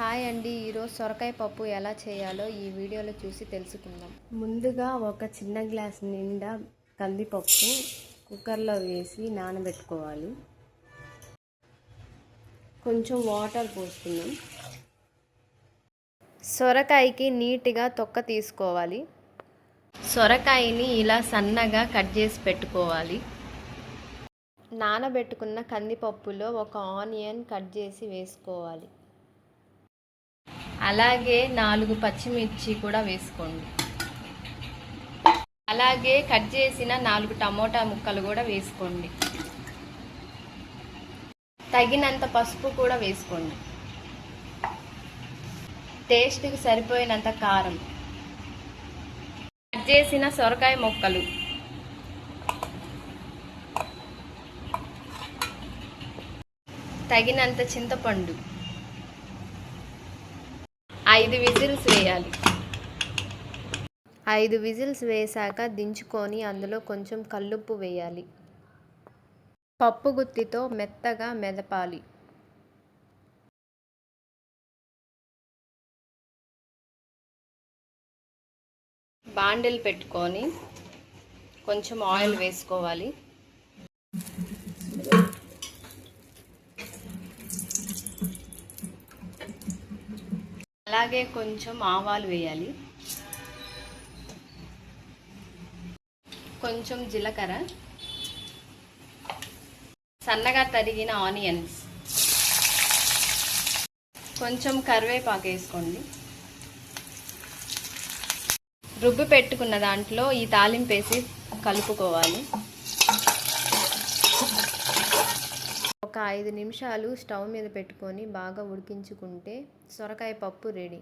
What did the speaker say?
Hi అండి, ఈరోజు సొరకాయ పప్పు ఎలా చేయాలో ఈ వీడియోలో చూసి తెలుసుకుందాం. ముందుగా ఒక చిన్న గ్లాస్ నిండా కందిపప్పు కుక్కర్లో వేసి నానబెట్టుకోవాలి. కొంచెం వాటర్ పోసుకుందాం. సొరకాయకి నీట్గా తొక్క తీసుకోవాలి. సొరకాయని ఇలా సన్నగా కట్ చేసి పెట్టుకోవాలి. నానబెట్టుకున్న కందిపప్పులో ఒక ఆనియన్ కట్ చేసి వేసుకోవాలి. అలాగే 4 పచ్చిమిర్చి కూడా వేసుకోండి. అలాగే కట్ చేసిన 4 టమోటా ముక్కలు కూడా వేసుకోండి. తగినంత పసుపు కూడా వేసుకోండి. టేస్ట్కి సరిపోయినంత కారం, కట్ చేసిన సొరకాయ ముక్కలు, తగినంత చింతపండు, 5 విజిల్స్ వేయాలి. 5 విజిల్స్ వేసాక దించుకొని అందులో కొంచెం కల్లుప్పు వేయాలి. పప్పు గుత్తితో మెత్తగా మెదపాలి. బాండిల్ పెట్టుకొని కొంచెం ఆయిల్ వేసుకోవాలి. అలాగే కొంచెం ఆవాలు వేయాలి. కొంచెం జీలకర్ర, సన్నగా తరిగిన ఆనియన్స్, కొంచెం కరివేపాకు వేసుకోండి. రుబ్బి పెట్టుకున్న దాంట్లో ఈ తాలింపు వేసి కలుపుకోవాలి. ఒక 5 నిమిషాలు స్టవ్ మీద పెట్టుకొని బాగా ఉడికించుకుంటే సొరకాయ పప్పు రెడీ.